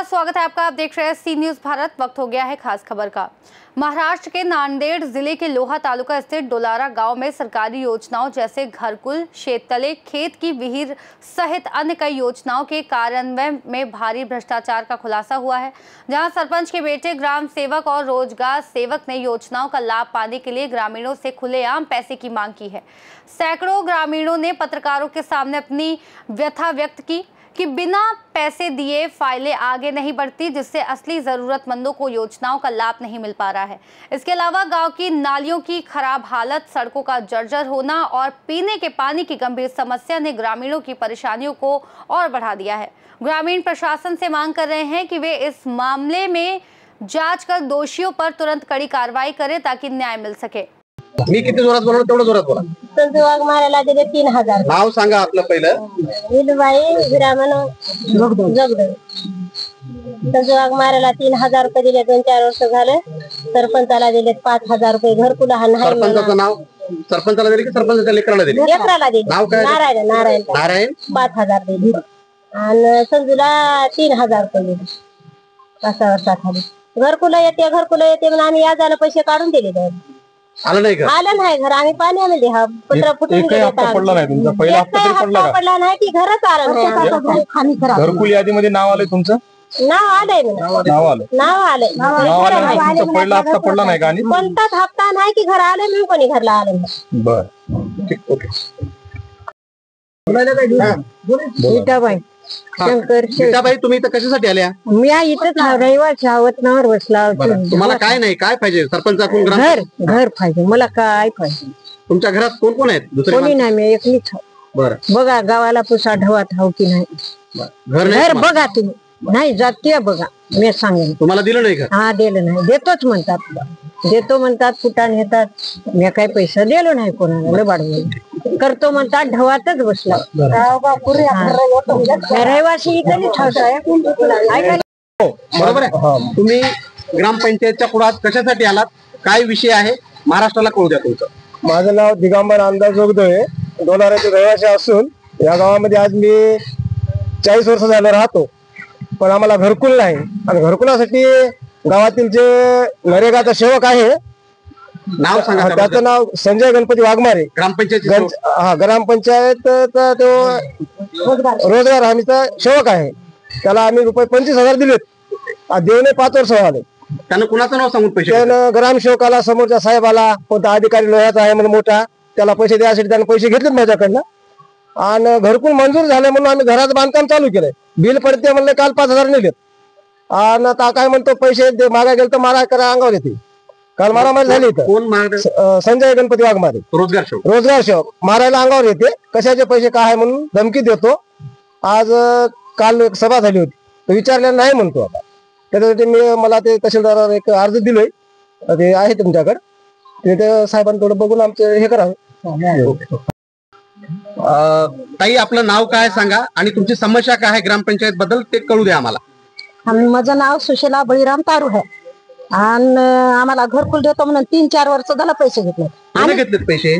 स्वागत है आपका। आप देख रहे हैं सी न्यूज भारत। वक्त हो गया है खास खबर का। महाराष्ट्र के नांदेड़ जिले के लोहा तालुका स्थित डोलारा गांव में सरकारी योजनाओं जैसे घरकुल, शेततले, खेत की विहीर सहित अन्य कई योजनाओं के कार्यान्वयन में भारी भ्रष्टाचार का खुलासा हुआ है, जहां सरपंच के बेटे ग्राम सेवक और रोजगार सेवक ने योजनाओं का लाभ पाने के लिए ग्रामीणों से खुलेआम पैसे की मांग की है। सैकड़ों ग्रामीणों ने पत्रकारों के सामने अपनी व्यथा व्यक्त की कि बिना पैसे दिए फाइलें आगे नहीं बढ़ती, जिससे असली जरूरतमंदों को योजनाओं का लाभ नहीं मिल पा रहा है। इसके अलावा गांव की नालियों की खराब हालत, सड़कों का जर्जर होना और पीने के पानी की गंभीर समस्या ने ग्रामीणों की परेशानियों को और बढ़ा दिया है। ग्रामीण प्रशासन से मांग कर रहे हैं कि वे इस मामले में जांच कर दोषियों पर तुरंत कड़ी कार्रवाई करें ताकि न्याय मिल सके। मी किती जोरात बोललो तेवढं जोरात बोला। संजू वाघमारेला दिले 3000। नाव सांगा आपलं पहिलं। विलबाई विरामन जगदे। संजू वाघमारेला 3000 रुपये दिले, 2-4 वर्ष झाले। सरपंचाला दिले 5000 रुपये घरकुल नाही। सरपंचाचं नाव सरपंचाला दिले की सरपंचाच्या लेकराला दिले? लेकराला दिले। नाव काय? नारायण नारायण नारायण 5000 दिले आणि संजूला 3000 रुपये दिले 5 वर्षाखाली। घरकुल येते म्हणून आम्ही याजाला पैसे काढून दिले। आलं नाही का? आलं नाही घर। आम्ही पाण्यामध्ये हा पत्र फुटून पडला नाही तुमचा? पहिला हप्ता तरी पडला का? पडला नाही की घरच आलं। घरकुल यादीमध्ये नाव आलंय तुमचं? नाव आलंय नाव आलंय पहिला हप्ता पडला नाही का? आणि कोणताच हप्ता नाही की घर आले म्हणून कोणी घरला आलं नाही। बर ठीक, ओके. गीताबाई शंकर गीताबाई, तुम्ही इथं कशासाठी आल्या? मी इथंच रहिवासी आवतनावर बसला। तुम्हाला काय नाही, काय पाहिजे? सरपंचाकडून घर पाहिजे मला। काय पाहिजे? तुमच्या घरात कोण कोण आहेत? दुसरे कोणी नाही, मी एकलीच आहे। बरं, बघा गावाला पुसा ढवात हाव की नाही? घर नाही घर तुम्हाला? बघा तुम्ही नाही जातीय बघा। मी सांगेन तुम्हाला दिलं नाही का? हा दिलं नाही, देतोच म्हणतात, देतो म्हणतात, फुटाण येतात। मी काही पैसा दिलो नाही कोणाला, लबाड करतो म्हणतात, ढवातच बसला। रहिवासी इकडे बरोबर आहे। तुम्ही ग्रामपंचायतच्या पुढात कशासाठी आलात? काय विषय आहे? महाराष्ट्राला कळू द्या तुमचं। माझं नाव दिगंबर आमदार जोगदोळे, डोलाऱ्याचे रहिवासी असून या गावामध्ये आज मी 40 वर्ष झालं राहतो, पण आम्हाला घरकुल नाही। आणि घरकुलासाठी गावातील जे नरेगाचा सेवक आहे, नाव सांगा त्याचं नाव संजय गणपती वाघमारे। ग्रामपंचायत ग्रामपंचायत तो रोजगार हमीचा सेवक आहे। त्याला आम्ही रुपये 25,000 दिलेत, देऊन 5 वर्ष झाले। त्यानं कुणाचं नाव सांगून पैसे? त्यानं ग्रामसेवकाला, समोरच्या साहेबाला, कोणता अधिकारी लोह्याचा आहे म्हणून मोठा, त्याला पैसे द्यायसाठी त्यानं पैसे घेतलेत माझ्याकडनं। आणि घरकुल मंजूर झाले म्हणून आम्ही घराचं बांधकाम चालू केलंय। बिल पडते म्हणले, काल 5000 नेलेत। आणि आता काय म्हणतो, पैसे मागा गेलं तर मारा करा अंगावर येते। काल मारामारी झाली इथं। कोण? संजय गणपती वाघमारे, रोजगार सेवक। मारायला अंगावर येते, कशाचे पैसे काय आहे म्हणून धमकी देतो। आज काल एक सभा झाली होती, तो विचारलेला नाही म्हणतो। आता त्याच्यासाठी मला ते तहसीलदारावर एक अर्ज दिलोय, ते आहे तुमच्याकडे, ते साहेबांनी थोडं बघून आमचं हे करावं। ताई, आपलं नाव काय सांगा आणि तुमची समस्या काय आहे ग्रामपंचायत बद्दल ते कळू द्या आम्हाला। माझं नाव सुशीला बळीराम तारू आहे आणि आम्हाला घरकुल देतो म्हणून 3-4 वर्ष झालं पैसे घेतले। कोणी घेतलेत पैसे?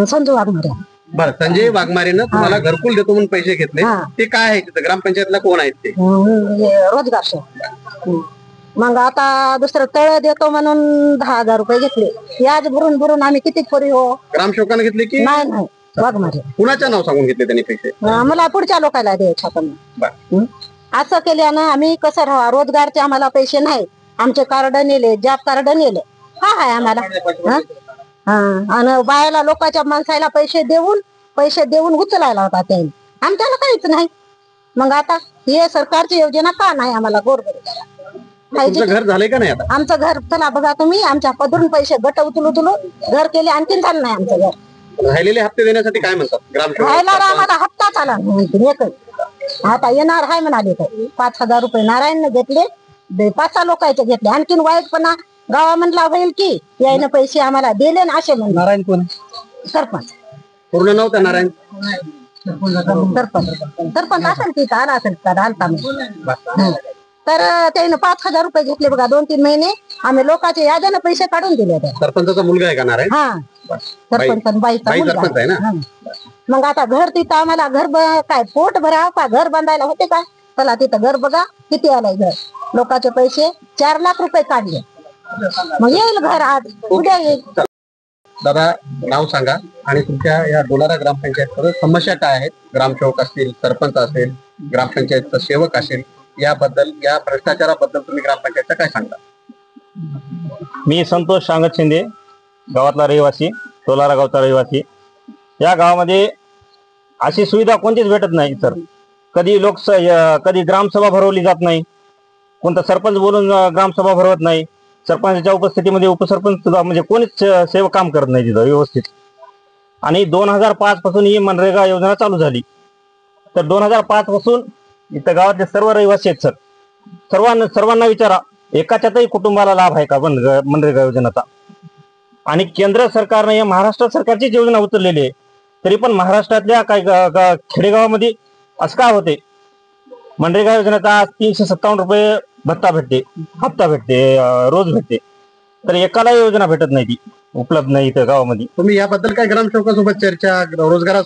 संजू वाघमारे। बरं, संजय वाघमारेनं तुम्हाला घरकुल देतो म्हणून पैसे घेतले, ते काय आहे तिथं? ग्रामपंचायतला कोण आहेत ते? रोजगार सेवक। मग आता दुसरं तळ देतो म्हणून 10,000 रुपये घेतले। याच भरून आम्ही किती खोरी हो। ग्रामसेवकाने घेतले की नाही वाघमारे। कुणाचं नाव सांगून घेतले त्यांनी पैसे? मला पुढच्या लोकांना द्यायचं पण असं केल्यानं आम्ही कसं राहा? रोजगारचे आम्हाला पैसे नाही, आमचे कार्ड नेले, जॉब कार्ड नेले, हा आहे आम्हाला। आणि बायाला, लोकांच्या माणसाला पैसे देऊन उचलायला होता त्यांनी, आमच्याला काहीच नाही। मग आता हे सरकारची योजना का नाही आम्हाला? तुमचं घर झालंय का नाही आता? आमचं घर चला बघा तुम्ही, आमच्या पदरून पैसे गट उचलू घर केले, आणखीन झालं नाही आमचं घर। राहिलेले हप्ते देण्यासाठी काय म्हणतात ग्रामसेवक? राहिला आम्हाला हप्ताच आला नाही। आता येणार आहे म्हणाले, 5000 रुपये नारायणने घेतले, 5 लोकांचे घेतले। आणखीन वाईटपणा गावामधला होईल की यायनं पैसे आम्हाला दिले ना असे म्हणून। नारायण कोण? सरपंच। पूर्ण नाव त्या नारायण? सरपंच असेल की आला असेल का? तर त्याने 5000 रुपये घेतले बघा। 2-3 महिने आम्ही लोकांच्या याद्यानं पैसे काढून दिले। सरपंचाचा मुलगा आहे का नारायण? हा, सरपंच बाईचा सरपंच आहे ना। मग आता घर तिथं आम्हाला घर काय पोट भराव का घर बांधायला होते काय? चला तिथं घर बघा किती आलाय घर. लोकांचे पैसे 4 लाख रुपये काढले. मग येईल घर आज उद्या येईल. दादा नाव सांगा आणि तुमच्या या डोलारा ग्रामपंचायत समस्या काय आहेत? ग्रामसेवक असतील, सरपंच असेल, ग्रामपंचायतचा सेवक असेल, याबद्दल या भ्रष्टाचाराबद्दल तुम्ही ग्रामपंचायतचा काय सांगता? मी संतोष सांगत शिंदे, गावातला रहिवासी, डोलारा गावचा रहिवासी. या गावामध्ये अशी सुविधा कोणतीच भेटत नाही सर. कधी ग्रामसभा भरवली जात नाही. कोणता सरपंच बोलून ग्रामसभा भरवत नाही. सरपंचाच्या उपस्थितीमध्ये उपसरपंच सुद्धा म्हणजे कोणीच सेवक काम करत नाही तिथं व्यवस्थित. आणि 2005 पासून ही मनरेगा योजना चालू झाली. तर 2005 पासून इथं गावातले सर्व रहिवासी आहेत सर. सर्वांना विचारा, एकाच्यातही कुटुंबाला लाभ आहे का मनरेगा योजनेचा? आणि केंद्र सरकारने या महाराष्ट्र सरकारचीच योजना उचललेली आहे. तरी पण महाराष्ट्रातल्या काही खेडेगावामध्ये असं का होते? मनरेगा योजनेचा 357 रुपये भत्ता भेटते, हप्ता भेटते, रोज भेटते. तर एकाला योजना भेटत नाही, ती उपलब्ध नाही इथं गावामध्ये. तुम्ही याबद्दल काय ग्रामसेवकासोबत चर्चा, रोजगार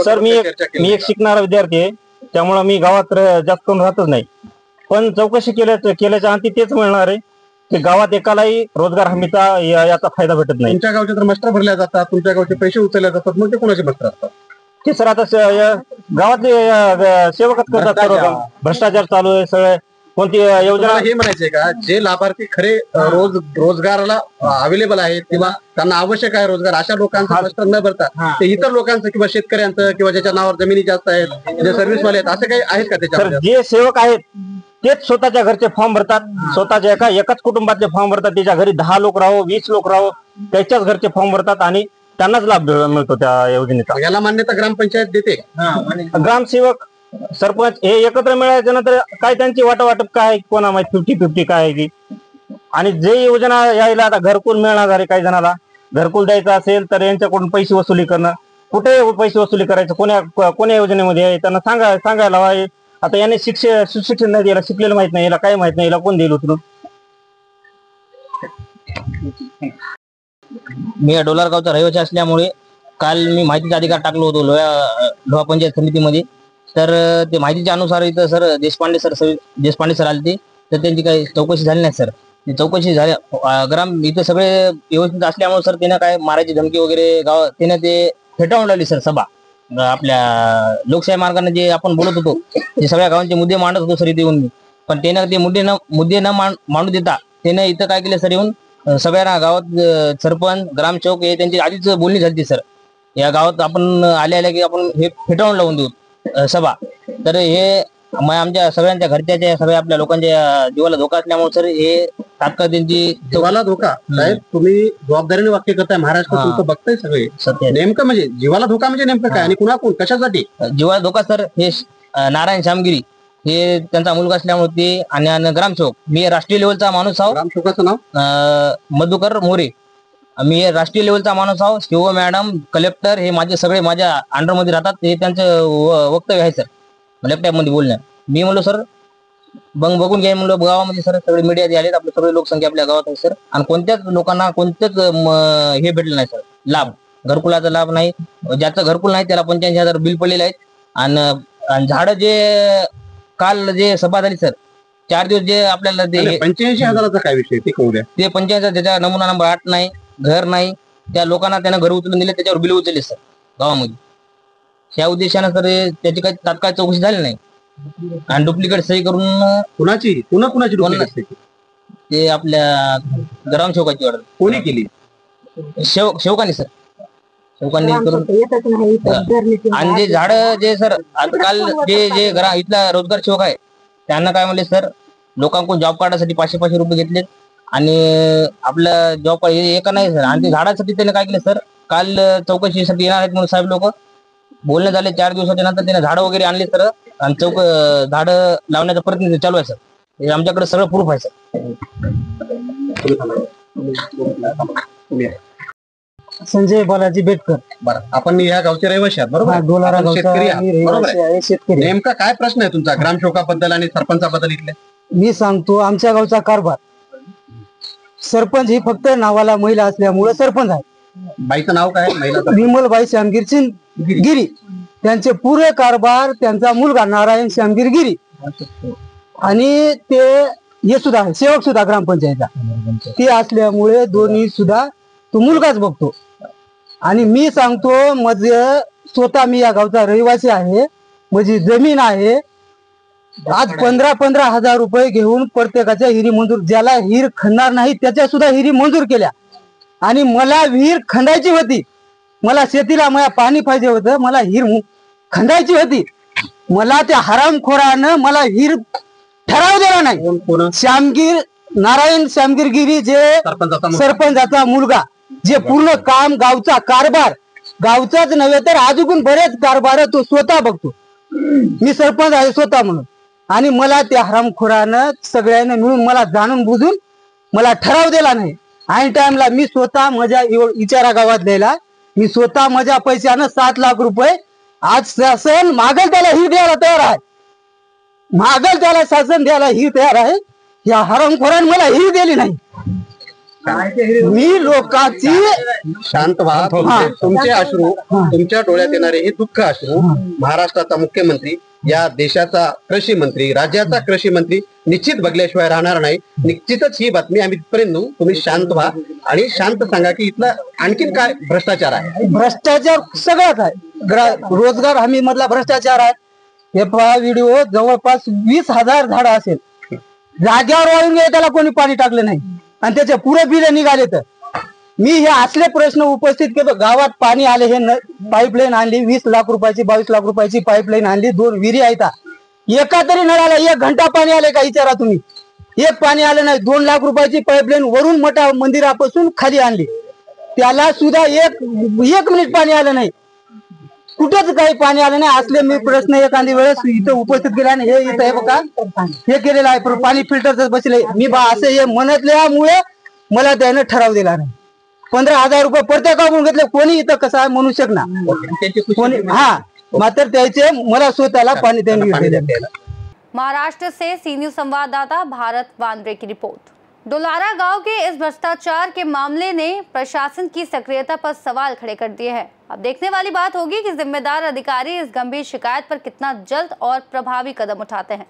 सर मी एक शिकणारा विद्यार्थी आहे, त्यामुळे मी गावात जास्त करून राहतच नाही. पण चौकशी केल्याच्या अंती तेच मिळणार आहे की गावात एकालाही रोजगार हमीचा याचा फायदा भेटत नाही. तुमच्या गावचे तर मस्टर भरल्या जातात, तुमच्या गावचे पैसे उचलले जातात, मग ते कोणाचे मस्टर असतात? ते सर आता गावातले सेवकच करतात. सर्व काम भ्रष्टाचार चालू आहे. सगळे कोणती योजना हे म्हणायचंय का जे लाभार्थी खरे रोजगाराला अवेलेबल आहेत किंवा त्यांना आवश्यक आहे रोजगार, अशा लोकांचा मस्टर न भरता ते इतर लोकांचं किंवा शेतकऱ्यांचं किंवा ज्याच्या नावावर जमिनी जास्त आहेत, जे सर्व्हिसवाले आहेत, असे काही आहेत का त्याच्यामध्ये? जे सेवक आहेत तेच स्वतःच्या घरचे फॉर्म भरतात. स्वतःच्या एकाच कुटुंबातले फॉर्म भरतात. त्याच्या घरी 10 लोक राहो, 20 लोक राहो, त्याच्याच घरचे फॉर्म भरतात आणि त्यांनाच लाभ मिळतो त्या योजनेचा. याला मान्यता ग्रामपंचायत देते? ग्रामसेवक, सरपंच हे एकत्र मिळाल्याच्या नंतर काय त्यांची वाटावाटप काय, कोणा माहिती 50-50 काय आहे की. आणि जे योजना यायला आता घरकुल मिळणार आहे, काही जणाला घरकुल द्यायचं असेल तर यांच्याकडून पैसे वसुली करणं. कुठे पैसे वसुली करायचं, कोण्या योजनेमध्ये आहे त्यांना सांगायला हवं. आता याने सुशिक्षण नाही, याला शिकलेलं माहित नाही, याला काय माहित नाही, याला कोण देईल उचलून? मी डोलारा गावचा रहिवासी असल्यामुळे काल मी माहितीचा अधिकार टाकलो होतो लोहा पंचायत समितीमध्ये. तर ते माहितीच्या अनुसार इथं सर देशपांडे सर आले, तर त्यांची काही चौकशी झाली नाही सर. ती चौकशी झाली इथं सगळे व्यवस्थित असल्यामुळे सर त्यानं काय मारायची धमकी वगैरे त्यानं ते फेटाळून लावली सर सभा. आपल्या लोकशाही मार्गाने जे आपण बोलत होतो ते सगळ्या गावांचे मुद्दे मांडत होतो सर इथे येऊन मी. पण त्यानं ते मुद्दे न मांडू देता त्यानं इथं काय केलं सर, येऊन सगळ्यांना गावात सरपंच, ग्रामसेवक हे त्यांची आधीच बोलणी झाली सर. या गावात आपण आल्या की आपण हे फेटाळून लावून देऊ सभा. तर हे आमच्या सगळ्यांच्या घरच्या सगळ्या आपल्या लोकांच्या जीवाला धोका असल्यामुळे सर हे तात्काळ त्यांची जीवाला धोका. साहेब तुम्ही जबाबदारीने वाक्य करताय, महाराष्ट्र तुमचं बघताय सगळे. सत्य नेमकं म्हणजे जीवाला धोका म्हणजे नेमकं काय आणि कुणाकडून कशासाठी? जीवाला धोका सर हे नारायण श्यामगिरी हे त्यांचा मुलगा असल्यामुळे ते आणि ग्रामसेवक. मी राष्ट्रीय लेवलचा माणूस आहो. ग्रामसेवकाचं नाव मधुकर मोरे. मी राष्ट्रीय लेवलचा माणूस आहो. शिव मॅडम, कलेक्टर हे माझे सगळे माझ्या अंडरमध्ये राहतात. हे त्यांचं वक्तव्य आहे सर लॅपटॉपमध्ये बोलणं. मी म्हणलो सर बघून घ्या म्हणलो गावामध्ये सर सगळे मीडिया आलेत, आपले सगळे लोकसंख्या आपल्या गावात आहे सर. आणि कोणत्याच लोकांना कोणतेच हे भेटलं नाही सर लाभ, घरकुलाचा लाभ नाही. ज्याचं घरकुल नाही त्याला 85,000 बिल पडलेले आहेत. आणि झाडं जे काल जे सभा झाली सर 4 दिवस जे आपल्याला ते 85,000चा काय विषय ते कळू द्या. ते 85,000 ज्याच्या नमुना नंबर 8 नाही, घर नाही, त्या लोकांना त्यानं घर उचलून दिले, त्याच्यावर बिल उचलले सर गावामध्ये. त्या उद्देशानं सर त्याची काही तात्काळ चौकशी झाली नाही. आणि डुप्लिकेट सही करून कुणाची डुप्लिकेट सही? ते आपल्या ग्रामसेवकाची ऑर्डर कोणी केली? शेवकांनी सर, शेवकांनी करून. आणि जे झाड जे सर काल जे इथला रोजगार सेवक आहे त्यांना काय म्हणले सर, लोकांकडून जॉब कार्डासाठी 500 रुपये घेतलेत आणि आपलं जॉब कार्ड एका नाही सर. आणि ते झाडासाठी त्याने काय केलं सर, काल चौकशीसाठी येणार आहेत म्हणून साहेब लोक बोलणे झाले. 4 दिवसाच्या नंतर त्याने झाडं वगैरे आणले सर आणि झाडं लावण्याचा प्रयत्न चालू आहे सर. हे आमच्याकडे सगळं प्रूफ आहे सर. संजय बालाजी बेटकर. बरं, आपण या गावचे रहिवासी आहात बरोबर? डोलारा आपण शेतकरी आहात, बरोबर आहे? शेतकरी. नेमका काय प्रश्न आहे तुमचा ग्रामसेवकाबद्दल आणि सरपंचाबद्दल इथले? मी सांगतो आमच्या गावचा कारभार. सरपंच ही फक्त नावाला महिला असल्यामुळे सरपंच आहे. बाईचं नाव काय? महिला विमलबाई श्यामगिरी गिरी. त्यांचे पुरे कारभार त्यांचा मुलगा नारायण श्यामगिरी गिरी आणि ते हे सुद्धा आहे, सेवक सुद्धा ग्रामपंचायतचा ते असल्यामुळे दोन्ही सुद्धा तो मुलगाच बघतो. आणि मी सांगतो म्हणजे स्वतः मी या गावचा रहिवासी आहे, माझी जमीन आहे. आज 15,000 रुपये घेऊन प्रत्येकाच्या हिरी मंजूर, ज्याला हिर खणणार नाही त्याच्या सुद्धा हिरी मंजूर केल्या. आणि मला विहीर खंडायची होती, मला शेतीला मला पाणी पाहिजे होतं, मला हिर खंडायची होती. मला त्या हरामखोरानं मला हिर ठराव दिला नाही. श्यामगिर नारायण श्यामगिरगिरी जे सरपंचाचा मुलगा, जे पूर्ण काम गावचा कारभार, गावचाच नव्हे तर अजून बरेच कारभार तो स्वतः बघतो. मी सरपंच आहे स्वतः म्हणून. आणि मला त्या हरामखोरानं सगळ्यांना मिळून मला जाणून बुजून मला ठराव दिला नाही. ऐन टाइमला मी स्वतः माझ्या इचारा गावात द्यायला मी स्वतः माझ्या पैशानं 7 लाख रुपये आज शासन मागल त्याला ही द्यायला तयार आहे, मागल त्याला शासन द्यायला ही तयार आहे. या हरामखोरानं मला ही दिली नाही. मी लोकांची शांत व्हा. तुमचे अश्रू, तुमच्या डोळ्यात येणारे हे दुःख अश्रू महाराष्ट्राचा मुख्यमंत्री, या देशाचा कृषी मंत्री, राज्याचा कृषी मंत्री निश्चित बघल्याशिवाय राहणार नाही. निश्चितच ही बातमी आम्ही तिथपर्यंत नेऊ. तुम्ही शांत व्हा आणि शांत सांगा की इथला आणखीन काय भ्रष्टाचार आहे. भ्रष्टाचार सगळ्याच आहे. रोजगार हमी मधला भ्रष्टाचार आहे. हे व्हिडिओ जवळपास 20,000 झाडं असेल, जाग्यावर वाळून गेले, त्याला कोणी पाणी टाकलं नाही आणि त्याचे पुरे बिल निघाले. तर मी हे असले प्रश्न उपस्थित केलो. गावात पाणी आले, हे पाईपलाईन आणली 20 लाख रुपयाची, 22 लाख रुपयाची पाईपलाईन आणली. 2 विहिरी आहेत. एका तरी नळाला 1 घंटा पाणी आले का विचारा तुम्ही? एक पाणी आलं नाही. 2 लाख रुपयाची पाईपलाईन वरून मोठ्या मंदिरापासून खाली आणली, त्याला सुद्धा एक मिनिट पाणी आलं नाही. कुठंच काही पाणी आलं नाही. असले मी प्रश्न एखादी वेळेस इथं उपस्थित केले. आणि हे इथं हे बघा हे केलेलं आहे, पाणी फिल्टरच बसले. मी बा असं हे म्हणतल्यामुळे मला त्यानं ठराव दिला नाही. 15,000 रुपये प्रत्येकाकडून घेतले. कोणी इथं कसं आहे म्हणू शकणार कोणी. हा, मात्र त्याचे मला स्वतःला पाणी त्यांनी. महाराष्ट्र से सी न्यूज संवाददाता भारत वानरे की रिपोर्ट। डोलारा गांव के इस भ्रष्टाचार के मामले ने प्रशासन की सक्रियता पर सवाल खड़े कर दिए हैं। अब देखने वाली बात होगी कि जिम्मेदार अधिकारी इस गंभीर शिकायत पर कितना जल्द और प्रभावी कदम उठाते हैं।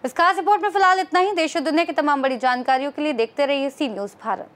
इस खास रिपोर्ट में फिलहाल इतना ही। देश और दुनिया की तमाम बड़ी जानकारियों के लिए देखते रहिए सी न्यूज भारत।